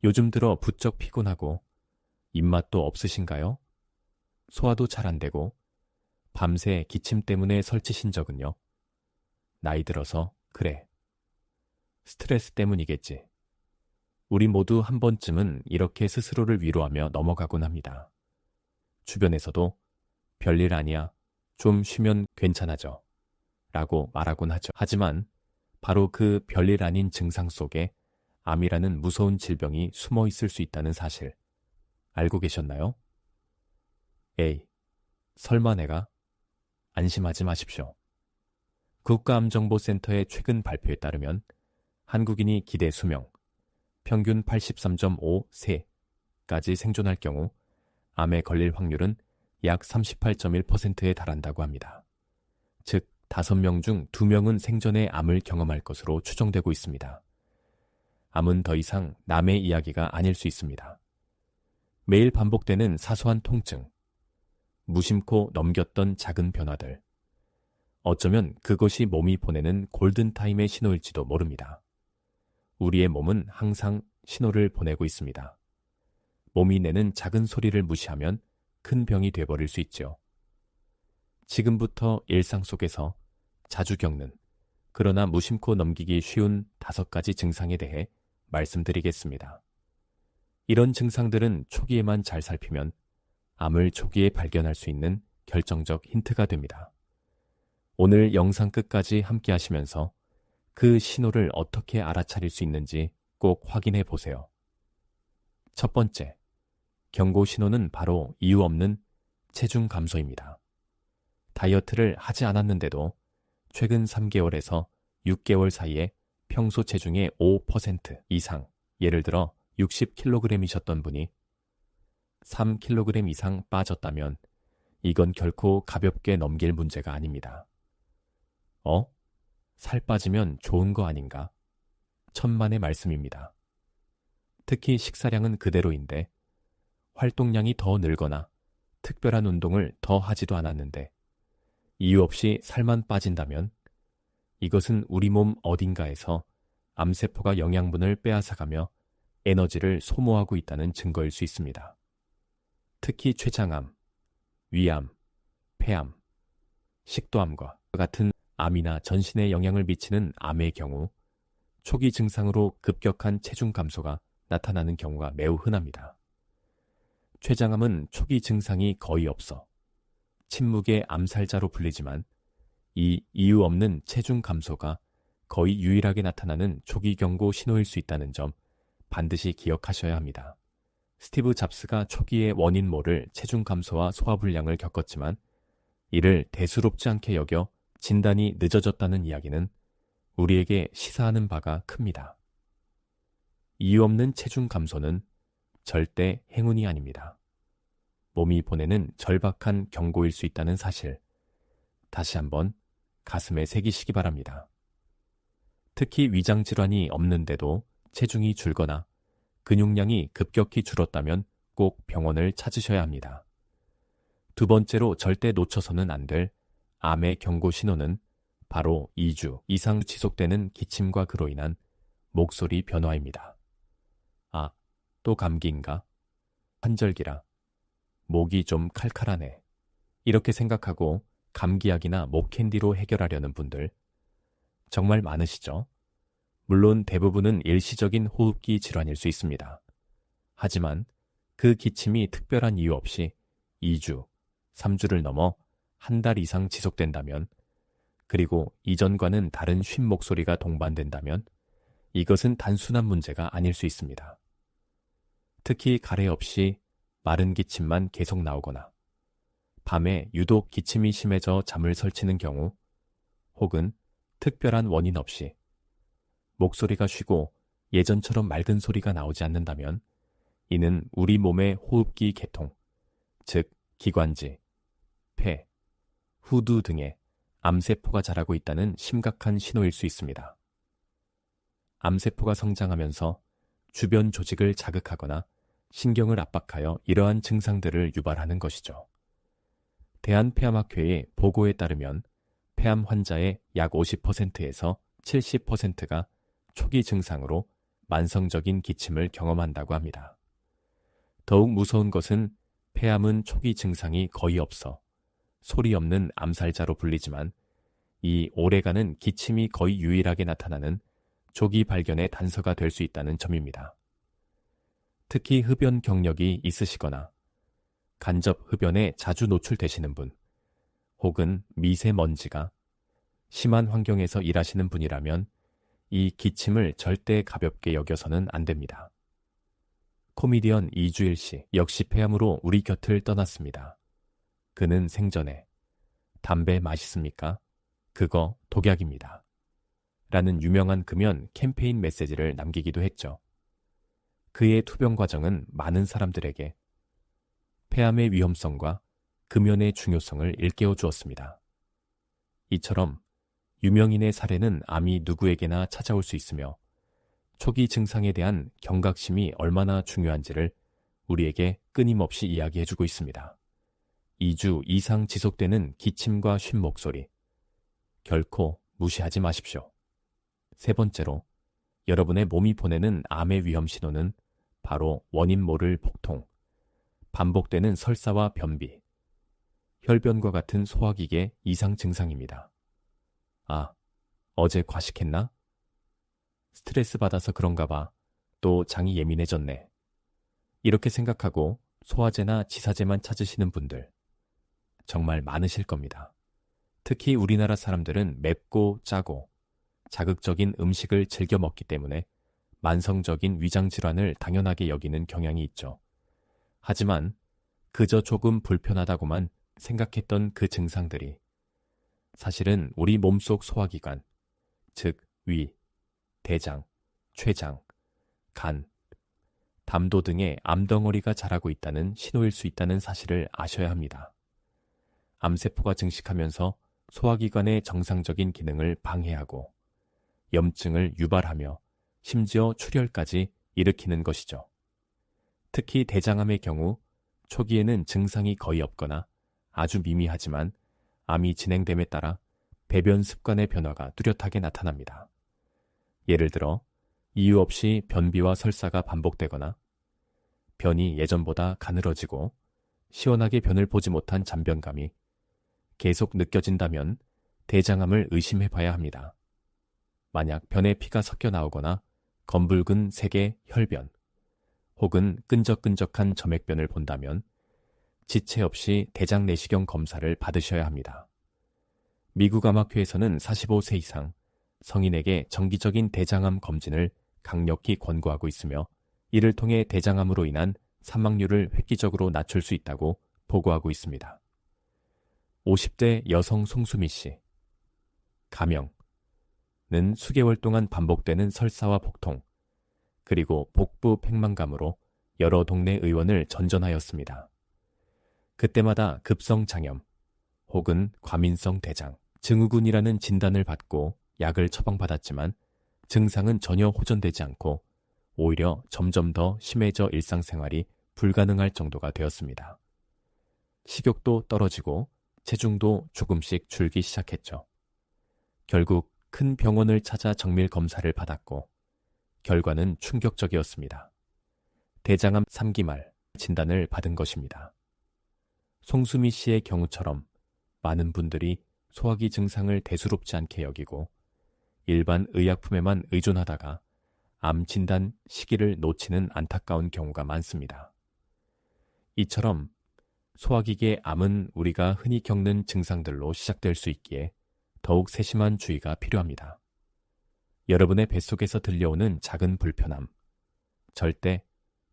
요즘 들어 부쩍 피곤하고 입맛도 없으신가요? 소화도 잘 안 되고 밤새 기침 때문에 설치신 적은요? 나이 들어서 그래. 스트레스 때문이겠지. 우리 모두 한 번쯤은 이렇게 스스로를 위로하며 넘어가곤 합니다. 주변에서도 별일 아니야. 좀 쉬면 괜찮아져. 라고 말하곤 하죠. 하지만 바로 그 별일 아닌 증상 속에 암이라는 무서운 질병이 숨어 있을 수 있다는 사실 알고 계셨나요? 에이, 설마 내가? 안심하지 마십시오. 국가암정보센터의 최근 발표에 따르면 한국인이 기대 수명 평균 83.5세까지 생존할 경우 암에 걸릴 확률은 약 38.1%에 달한다고 합니다. 즉, 5명 중 2명은 생전에 암을 경험할 것으로 추정되고 있습니다. 암은 더 이상 남의 이야기가 아닐 수 있습니다. 매일 반복되는 사소한 통증, 무심코 넘겼던 작은 변화들, 어쩌면 그것이 몸이 보내는 골든타임의 신호일지도 모릅니다. 우리의 몸은 항상 신호를 보내고 있습니다. 몸이 내는 작은 소리를 무시하면 큰 병이 돼버릴 수 있죠. 지금부터 일상 속에서 자주 겪는, 그러나 무심코 넘기기 쉬운 5가지 증상에 대해 말씀드리겠습니다. 이런 증상들은 초기에만 잘 살피면 암을 초기에 발견할 수 있는 결정적 힌트가 됩니다. 오늘 영상 끝까지 함께 하시면서 그 신호를 어떻게 알아차릴 수 있는지 꼭 확인해 보세요. 첫 번째, 경고 신호는 바로 이유 없는 체중 감소입니다. 다이어트를 하지 않았는데도 최근 3개월에서 6개월 사이에 평소 체중의 5% 이상, 예를 들어 60kg이셨던 분이 3kg 이상 빠졌다면 이건 결코 가볍게 넘길 문제가 아닙니다. 살 빠지면 좋은 거 아닌가? 천만의 말씀입니다. 특히 식사량은 그대로인데 활동량이 더 늘거나 특별한 운동을 더 하지도 않았는데 이유 없이 살만 빠진다면 이것은 우리 몸 어딘가에서 암세포가 영양분을 빼앗아가며 에너지를 소모하고 있다는 증거일 수 있습니다. 특히 췌장암, 위암, 폐암, 식도암과 같은 암이나 전신에 영향을 미치는 암의 경우 초기 증상으로 급격한 체중 감소가 나타나는 경우가 매우 흔합니다. 췌장암은 초기 증상이 거의 없어 침묵의 암살자로 불리지만 이 이유 없는 체중 감소가 거의 유일하게 나타나는 초기 경고 신호일 수 있다는 점 반드시 기억하셔야 합니다. 스티브 잡스가 초기에 원인 모를 체중 감소와 소화불량을 겪었지만 이를 대수롭지 않게 여겨 진단이 늦어졌다는 이야기는 우리에게 시사하는 바가 큽니다. 이유 없는 체중 감소는 절대 행운이 아닙니다. 몸이 보내는 절박한 경고일 수 있다는 사실, 다시 한번 가슴에 새기시기 바랍니다. 특히 위장질환이 없는데도 체중이 줄거나 근육량이 급격히 줄었다면 꼭 병원을 찾으셔야 합니다. 두 번째로 절대 놓쳐서는 안 될 암의 경고 신호는 바로 2주 이상 지속되는 기침과 그로 인한 목소리 변화입니다. 또 감기인가? 환절기라. 목이 좀 칼칼하네. 이렇게 생각하고 감기약이나 목캔디로 해결하려는 분들 정말 많으시죠? 물론 대부분은 일시적인 호흡기 질환일 수 있습니다. 하지만 그 기침이 특별한 이유 없이 2주, 3주를 넘어 한 달 이상 지속된다면, 그리고 이전과는 다른 쉰 목소리가 동반된다면 이것은 단순한 문제가 아닐 수 있습니다. 특히 가래 없이 마른 기침만 계속 나오거나 밤에 유독 기침이 심해져 잠을 설치는 경우, 혹은 특별한 원인 없이 목소리가 쉬고 예전처럼 맑은 소리가 나오지 않는다면 이는 우리 몸의 호흡기 계통, 즉 기관지, 폐, 후두 등에 암세포가 자라고 있다는 심각한 신호일 수 있습니다. 암세포가 성장하면서 주변 조직을 자극하거나 신경을 압박하여 이러한 증상들을 유발하는 것이죠. 대한폐암학회의 보고에 따르면 폐암 환자의 약 50%에서 70%가 초기 증상으로 만성적인 기침을 경험한다고 합니다. 더욱 무서운 것은 폐암은 초기 증상이 거의 없어 소리 없는 암살자로 불리지만 이 오래가는 기침이 거의 유일하게 나타나는 조기 발견의 단서가 될 수 있다는 점입니다. 특히 흡연 경력이 있으시거나 간접 흡연에 자주 노출되시는 분, 혹은 미세먼지가 심한 환경에서 일하시는 분이라면 이 기침을 절대 가볍게 여겨서는 안 됩니다. 코미디언 이주일 씨 역시 폐암으로 우리 곁을 떠났습니다. 그는 생전에 담배 맛있습니까? 그거 독약입니다. 라는 유명한 금연 캠페인 메시지를 남기기도 했죠. 그의 투병 과정은 많은 사람들에게 폐암의 위험성과 금연의 중요성을 일깨워 주었습니다. 이처럼 유명인의 사례는 암이 누구에게나 찾아올 수 있으며 초기 증상에 대한 경각심이 얼마나 중요한지를 우리에게 끊임없이 이야기해주고 있습니다. 2주 이상 지속되는 기침과 쉰 목소리, 결코 무시하지 마십시오. 세 번째로, 여러분의 몸이 보내는 암의 위험 신호는 바로 원인 모를 복통, 반복되는 설사와 변비, 혈변과 같은 소화기계 이상 증상입니다. 아, 어제 과식했나? 스트레스 받아서 그런가 봐. 또 장이 예민해졌네. 이렇게 생각하고 소화제나 지사제만 찾으시는 분들 정말 많으실 겁니다. 특히 우리나라 사람들은 맵고 짜고 자극적인 음식을 즐겨 먹기 때문에 만성적인 위장질환을 당연하게 여기는 경향이 있죠. 하지만 그저 조금 불편하다고만 생각했던 그 증상들이 사실은 우리 몸속 소화기관, 즉 위, 대장, 췌장, 간, 담도 등의 암덩어리가 자라고 있다는 신호일 수 있다는 사실을 아셔야 합니다. 암세포가 증식하면서 소화기관의 정상적인 기능을 방해하고 염증을 유발하며 심지어 출혈까지 일으키는 것이죠. 특히 대장암의 경우 초기에는 증상이 거의 없거나 아주 미미하지만 암이 진행됨에 따라 배변 습관의 변화가 뚜렷하게 나타납니다. 예를 들어 이유 없이 변비와 설사가 반복되거나 변이 예전보다 가늘어지고 시원하게 변을 보지 못한 잔변감이 계속 느껴진다면 대장암을 의심해봐야 합니다. 만약 변에 피가 섞여 나오거나 검붉은 색의 혈변 혹은 끈적끈적한 점액변을 본다면 지체 없이 대장 내시경 검사를 받으셔야 합니다. 미국 암학회에서는 45세 이상 성인에게 정기적인 대장암 검진을 강력히 권고하고 있으며 이를 통해 대장암으로 인한 사망률을 획기적으로 낮출 수 있다고 보고하고 있습니다. 50대 여성 송수미 씨. 가명는 수개월 동안 반복되는 설사와 복통, 그리고 복부 팽만감으로 여러 동네 의원을 전전하였습니다. 그때마다 급성장염 혹은 과민성 대장 증후군이라는 진단을 받고 약을 처방받았지만 증상은 전혀 호전되지 않고 오히려 점점 더 심해져 일상생활이 불가능할 정도가 되었습니다. 식욕도 떨어지고 체중도 조금씩 줄기 시작했죠. 결국 큰 병원을 찾아 정밀 검사를 받았고 결과는 충격적이었습니다. 대장암 3기말 진단을 받은 것입니다. 송수미 씨의 경우처럼 많은 분들이 소화기 증상을 대수롭지 않게 여기고 일반 의약품에만 의존하다가 암 진단 시기를 놓치는 안타까운 경우가 많습니다. 이처럼 소화기계 암은 우리가 흔히 겪는 증상들로 시작될 수 있기에 더욱 세심한 주의가 필요합니다. 여러분의 뱃속에서 들려오는 작은 불편함, 절대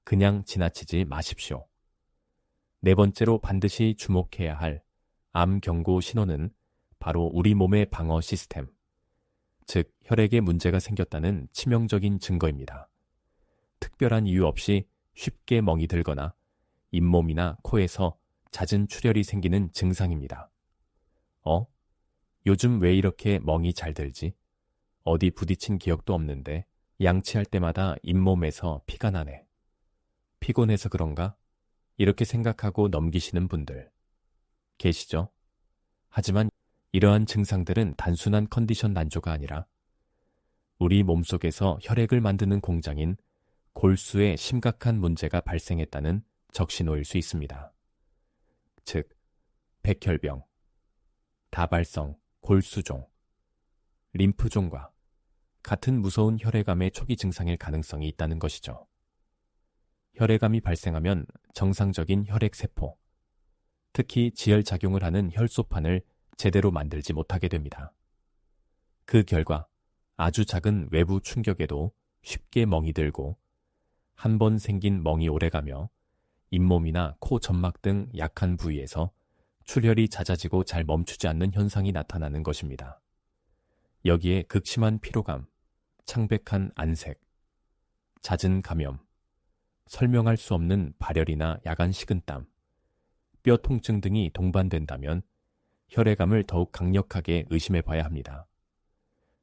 그냥 지나치지 마십시오. 네 번째로 반드시 주목해야 할 암 경고 신호는 바로 우리 몸의 방어 시스템, 즉 혈액에 문제가 생겼다는 치명적인 증거입니다. 특별한 이유 없이 쉽게 멍이 들거나 잇몸이나 코에서 잦은 출혈이 생기는 증상입니다. 요즘 왜 이렇게 멍이 잘 들지? 어디 부딪힌 기억도 없는데 양치할 때마다 잇몸에서 피가 나네. 피곤해서 그런가? 이렇게 생각하고 넘기시는 분들 계시죠? 하지만 이러한 증상들은 단순한 컨디션 난조가 아니라 우리 몸속에서 혈액을 만드는 공장인 골수에 심각한 문제가 발생했다는 적신호일 수 있습니다. 즉, 백혈병, 다발성 골수종, 림프종과 같은 무서운 혈액암의 초기 증상일 가능성이 있다는 것이죠. 혈액암이 발생하면 정상적인 혈액세포, 특히 지혈작용을 하는 혈소판을 제대로 만들지 못하게 됩니다. 그 결과 아주 작은 외부 충격에도 쉽게 멍이 들고 한 번 생긴 멍이 오래가며 잇몸이나 코 점막 등 약한 부위에서 출혈이 잦아지고 잘 멈추지 않는 현상이 나타나는 것입니다. 여기에 극심한 피로감, 창백한 안색, 잦은 감염, 설명할 수 없는 발열이나 야간 식은땀, 뼈 통증 등이 동반된다면 혈액암을 더욱 강력하게 의심해 봐야 합니다.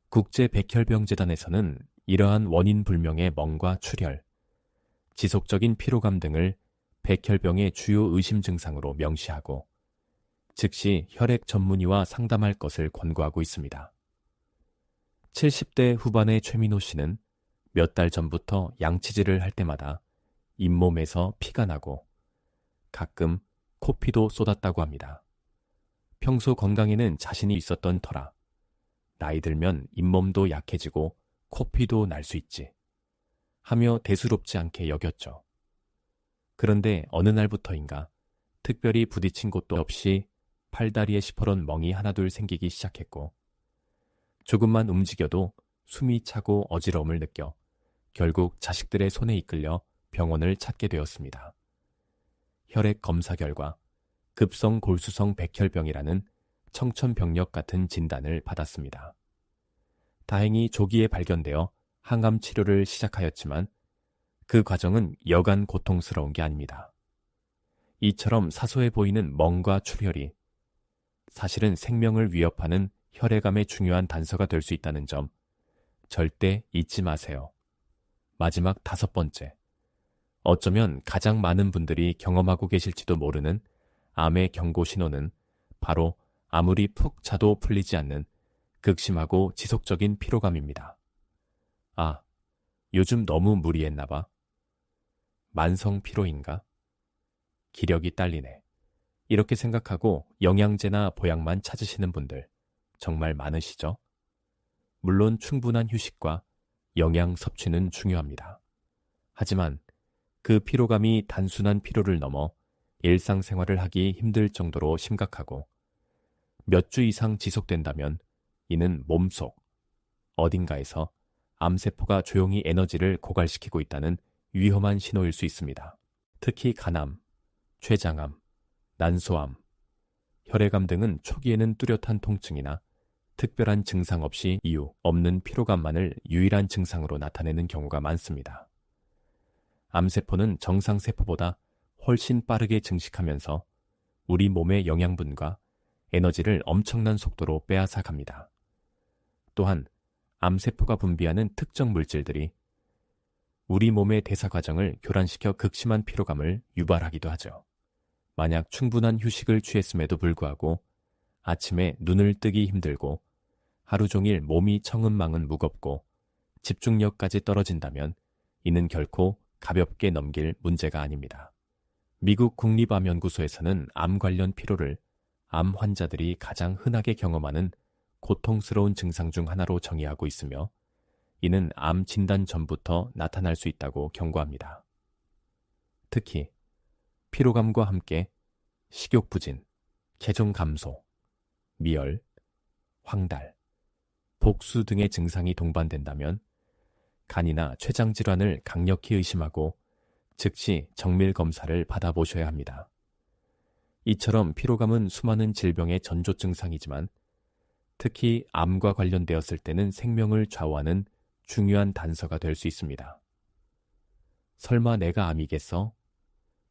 국제백혈병재단에서는 이러한 원인 불명의 멍과 출혈, 지속적인 피로감 등을 백혈병의 주요 의심 증상으로 명시하고 즉시 혈액 전문의와 상담할 것을 권고하고 있습니다. 70대 후반의 최민호 씨는 몇 달 전부터 양치질을 할 때마다 잇몸에서 피가 나고 가끔 코피도 쏟았다고 합니다. 평소 건강에는 자신이 있었던 터라 나이 들면 잇몸도 약해지고 코피도 날 수 있지 하며 대수롭지 않게 여겼죠. 그런데 어느 날부터인가 특별히 부딪힌 곳도 없이 팔다리에 시퍼런 멍이 하나둘 생기기 시작했고 조금만 움직여도 숨이 차고 어지러움을 느껴 결국 자식들의 손에 이끌려 병원을 찾게 되었습니다. 혈액 검사 결과 급성 골수성 백혈병이라는 청천벽력 같은 진단을 받았습니다. 다행히 조기에 발견되어 항암 치료를 시작하였지만 그 과정은 여간 고통스러운 게 아닙니다. 이처럼 사소해 보이는 멍과 출혈이 사실은 생명을 위협하는 혈액암의 중요한 단서가 될 수 있다는 점 절대 잊지 마세요. 마지막 5번째, 어쩌면 가장 많은 분들이 경험하고 계실지도 모르는 암의 경고 신호는 바로 아무리 푹 자도 풀리지 않는 극심하고 지속적인 피로감입니다. 아, 요즘 너무 무리했나 봐. 만성 피로인가? 기력이 딸리네. 이렇게 생각하고 영양제나 보약만 찾으시는 분들 정말 많으시죠? 물론 충분한 휴식과 영양 섭취는 중요합니다. 하지만 그 피로감이 단순한 피로를 넘어 일상생활을 하기 힘들 정도로 심각하고 몇 주 이상 지속된다면 이는 몸속 어딘가에서 암세포가 조용히 에너지를 고갈시키고 있다는 위험한 신호일 수 있습니다. 특히 간암, 췌장암, 난소암, 혈액암 등은 초기에는 뚜렷한 통증이나 특별한 증상 없이 이유 없는 피로감만을 유일한 증상으로 나타내는 경우가 많습니다. 암세포는 정상세포보다 훨씬 빠르게 증식하면서 우리 몸의 영양분과 에너지를 엄청난 속도로 빼앗아 갑니다. 또한 암세포가 분비하는 특정 물질들이 우리 몸의 대사 과정을 교란시켜 극심한 피로감을 유발하기도 하죠. 만약 충분한 휴식을 취했음에도 불구하고 아침에 눈을 뜨기 힘들고 하루 종일 몸이 청은망은 무겁고 집중력까지 떨어진다면 이는 결코 가볍게 넘길 문제가 아닙니다. 미국 국립암연구소에서는 암 관련 피로를 암 환자들이 가장 흔하게 경험하는 고통스러운 증상 중 하나로 정의하고 있으며 이는 암 진단 전부터 나타날 수 있다고 경고합니다. 특히 피로감과 함께 식욕 부진, 체중 감소, 미열, 황달, 복수 등의 증상이 동반된다면 간이나 췌장 질환을 강력히 의심하고 즉시 정밀 검사를 받아보셔야 합니다. 이처럼 피로감은 수많은 질병의 전조 증상이지만 특히 암과 관련되었을 때는 생명을 좌우하는 중요한 단서가 될 수 있습니다. 설마 내가 암이겠어?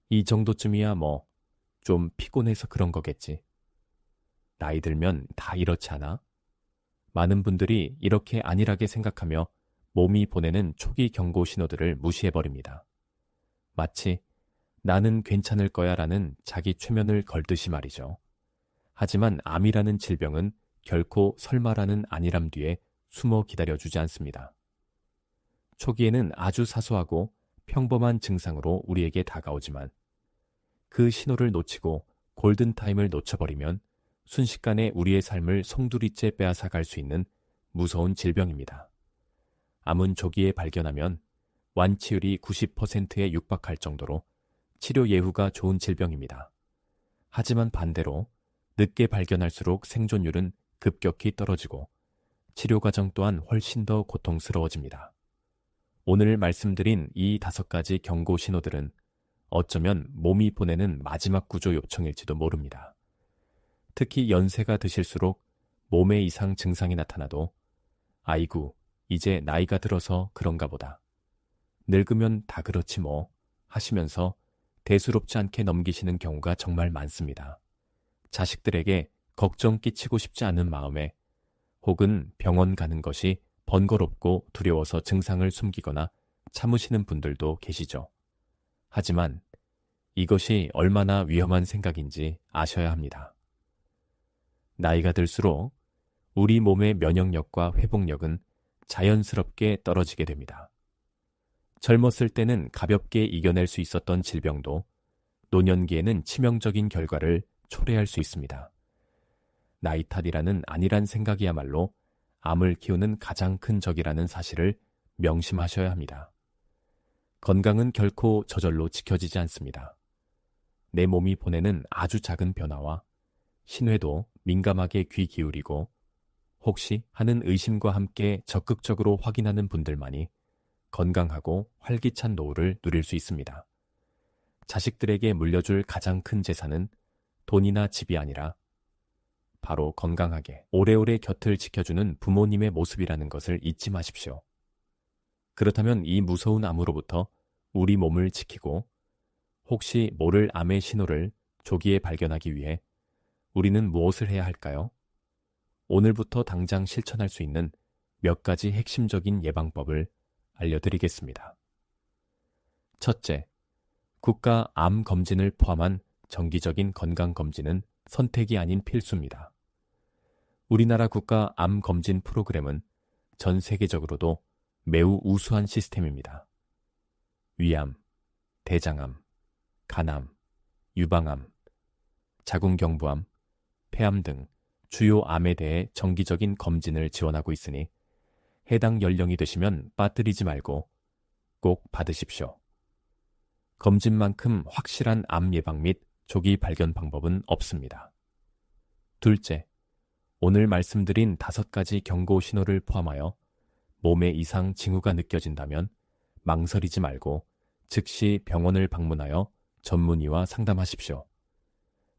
이 정도쯤이야 뭐 좀 피곤해서 그런 거겠지. 나이 들면 다 이렇지 않아? 많은 분들이 이렇게 안일하게 생각하며 몸이 보내는 초기 경고 신호들을 무시해버립니다. 마치 나는 괜찮을 거야 라는 자기 최면을 걸듯이 말이죠. 하지만 암이라는 질병은 결코 설마라는 안일함 뒤에 숨어 기다려주지 않습니다. 초기에는 아주 사소하고 평범한 증상으로 우리에게 다가오지만 그 신호를 놓치고 골든타임을 놓쳐버리면 순식간에 우리의 삶을 송두리째 빼앗아 갈 수 있는 무서운 질병입니다. 암은 조기에 발견하면 완치율이 90%에 육박할 정도로 치료 예후가 좋은 질병입니다. 하지만 반대로 늦게 발견할수록 생존율은 급격히 떨어지고 치료 과정 또한 훨씬 더 고통스러워집니다. 오늘 말씀드린 이 5가지 경고 신호들은 어쩌면 몸이 보내는 마지막 구조 요청일지도 모릅니다. 특히 연세가 드실수록 몸에 이상 증상이 나타나도 아이고, 이제 나이가 들어서 그런가 보다. 늙으면 다 그렇지 뭐 하시면서 대수롭지 않게 넘기시는 경우가 정말 많습니다. 자식들에게 걱정 끼치고 싶지 않은 마음에 혹은 병원 가는 것이 번거롭고 두려워서 증상을 숨기거나 참으시는 분들도 계시죠. 하지만 이것이 얼마나 위험한 생각인지 아셔야 합니다. 나이가 들수록 우리 몸의 면역력과 회복력은 자연스럽게 떨어지게 됩니다. 젊었을 때는 가볍게 이겨낼 수 있었던 질병도 노년기에는 치명적인 결과를 초래할 수 있습니다. 나이 탓이라는 안일한 생각이야말로 암을 키우는 가장 큰 적이라는 사실을 명심하셔야 합니다. 건강은 결코 저절로 지켜지지 않습니다. 내 몸이 보내는 아주 작은 변화와 신호에도 민감하게 귀 기울이고 혹시 하는 의심과 함께 적극적으로 확인하는 분들만이 건강하고 활기찬 노후를 누릴 수 있습니다. 자식들에게 물려줄 가장 큰 재산은 돈이나 집이 아니라 바로 건강하게 오래오래 곁을 지켜주는 부모님의 모습이라는 것을 잊지 마십시오. 그렇다면 이 무서운 암으로부터 우리 몸을 지키고 혹시 모를 암의 신호를 조기에 발견하기 위해 우리는 무엇을 해야 할까요? 오늘부터 당장 실천할 수 있는 몇 가지 핵심적인 예방법을 알려드리겠습니다. 첫째, 국가 암 검진을 포함한 정기적인 건강 검진은 선택이 아닌 필수입니다. 우리나라 국가 암 검진 프로그램은 전 세계적으로도 매우 우수한 시스템입니다. 위암, 대장암, 간암, 유방암, 자궁경부암, 폐암 등 주요 암에 대해 정기적인 검진을 지원하고 있으니 해당 연령이 되시면 빠뜨리지 말고 꼭 받으십시오. 검진만큼 확실한 암 예방 및 조기 발견 방법은 없습니다. 둘째, 오늘 말씀드린 5가지 경고 신호를 포함하여 몸에 이상 징후가 느껴진다면 망설이지 말고 즉시 병원을 방문하여 전문의와 상담하십시오.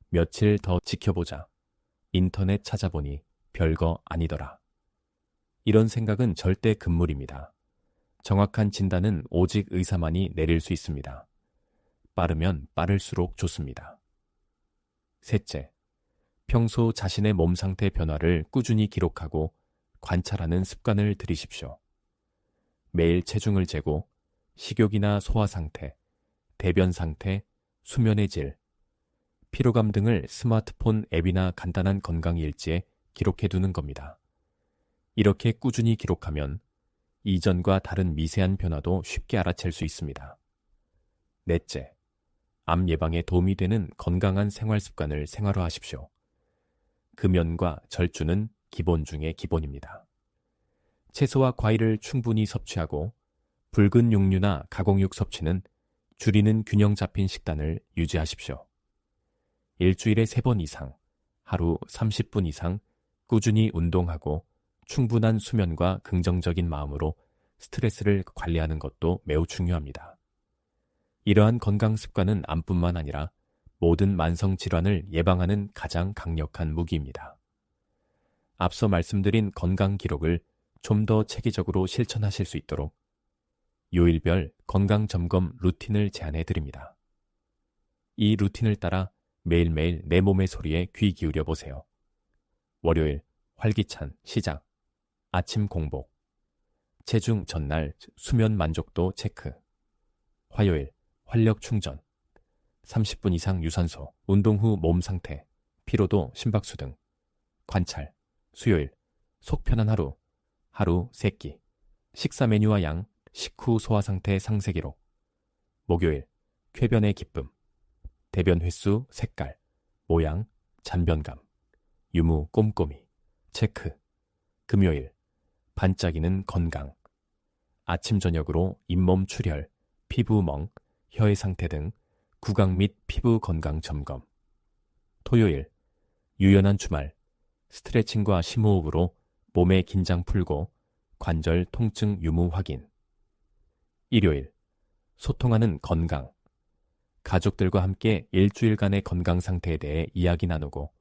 며칠 더 지켜보자. 인터넷 찾아보니 별거 아니더라. 이런 생각은 절대 금물입니다. 정확한 진단은 오직 의사만이 내릴 수 있습니다. 빠르면 빠를수록 좋습니다. 셋째, 평소 자신의 몸 상태 변화를 꾸준히 기록하고 관찰하는 습관을 들이십시오. 매일 체중을 재고 식욕이나 소화 상태, 대변 상태, 수면의 질, 피로감 등을 스마트폰 앱이나 간단한 건강 일지에 기록해두는 겁니다. 이렇게 꾸준히 기록하면 이전과 다른 미세한 변화도 쉽게 알아챌 수 있습니다. 넷째, 암 예방에 도움이 되는 건강한 생활 습관을 생활화하십시오. 금연과 절주는 기본 중의 기본입니다. 채소와 과일을 충분히 섭취하고 붉은 육류나 가공육 섭취는 줄이는 균형 잡힌 식단을 유지하십시오. 일주일에 3번 이상, 하루 30분 이상 꾸준히 운동하고 충분한 수면과 긍정적인 마음으로 스트레스를 관리하는 것도 매우 중요합니다. 이러한 건강 습관은 암뿐만 아니라 모든 만성 질환을 예방하는 가장 강력한 무기입니다. 앞서 말씀드린 건강 기록을 좀 더 체계적으로 실천하실 수 있도록 요일별 건강 점검 루틴을 제안해 드립니다. 이 루틴을 따라 매일매일 내 몸의 소리에 귀 기울여 보세요. 월요일 활기찬 시작, 아침 공복, 체중 전날 수면 만족도 체크, 화요일 활력 충전, 30분 이상 유산소, 운동 후 몸 상태, 피로도, 심박수 등 관찰, 수요일 속 편한 하루, 하루 3끼, 식사 메뉴와 양, 식후 소화상태 상세 기록. 목요일, 쾌변의 기쁨. 대변 횟수, 색깔, 모양, 잔변감. 유무 꼼꼼히. 체크. 금요일, 반짝이는 건강. 아침 저녁으로 잇몸 출혈, 피부 멍, 혀의 상태 등 구강 및 피부 건강 점검. 토요일, 유연한 주말. 스트레칭과 심호흡으로 몸의 긴장 풀고 관절 통증 유무 확인. 일요일, 소통하는 건강. 가족들과 함께 일주일간의 건강 상태에 대해 이야기 나누고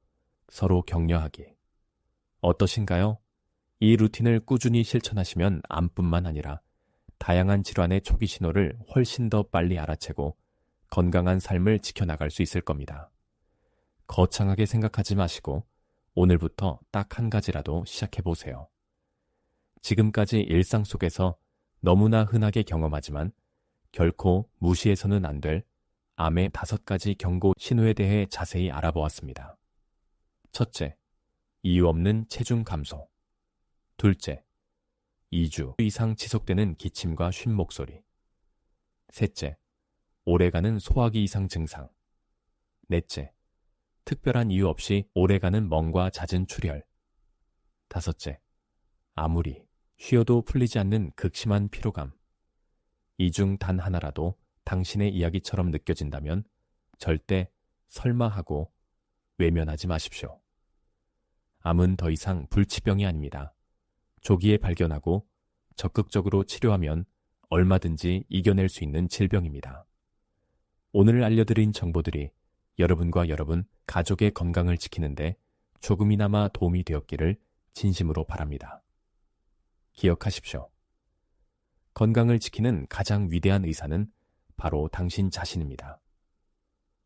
서로 격려하기. 어떠신가요? 이 루틴을 꾸준히 실천하시면 암뿐만 아니라 다양한 질환의 초기 신호를 훨씬 더 빨리 알아채고 건강한 삶을 지켜나갈 수 있을 겁니다. 거창하게 생각하지 마시고 오늘부터 딱 한 가지라도 시작해보세요. 지금까지 일상 속에서 너무나 흔하게 경험하지만 결코 무시해서는 안 될 암의 5가지 경고 신호에 대해 자세히 알아보았습니다. 첫째, 이유 없는 체중 감소. 둘째, 2주 이상 지속되는 기침과 쉰 목소리. 셋째, 오래가는 소화기 이상 증상. 넷째, 특별한 이유 없이 오래가는 멍과 잦은 출혈. 다섯째, 아무리 쉬어도 풀리지 않는 극심한 피로감. 이 중 단 하나라도 당신의 이야기처럼 느껴진다면 절대 설마 하고 외면하지 마십시오. 암은 더 이상 불치병이 아닙니다. 조기에 발견하고 적극적으로 치료하면 얼마든지 이겨낼 수 있는 질병입니다. 오늘 알려드린 정보들이 여러분과 여러분 가족의 건강을 지키는데 조금이나마 도움이 되었기를 진심으로 바랍니다. 기억하십시오. 건강을 지키는 가장 위대한 의사는 바로 당신 자신입니다.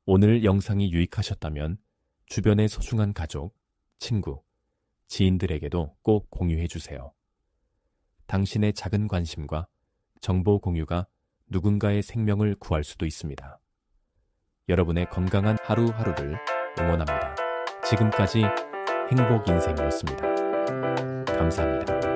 오늘 영상이 유익하셨다면 주변의 소중한 가족, 친구, 지인들에게도 꼭 공유해 주세요. 당신의 작은 관심과 정보 공유가 누군가의 생명을 구할 수도 있습니다. 여러분의 건강한 하루하루를 응원합니다. 지금까지 행복인생이었습니다. 감사합니다.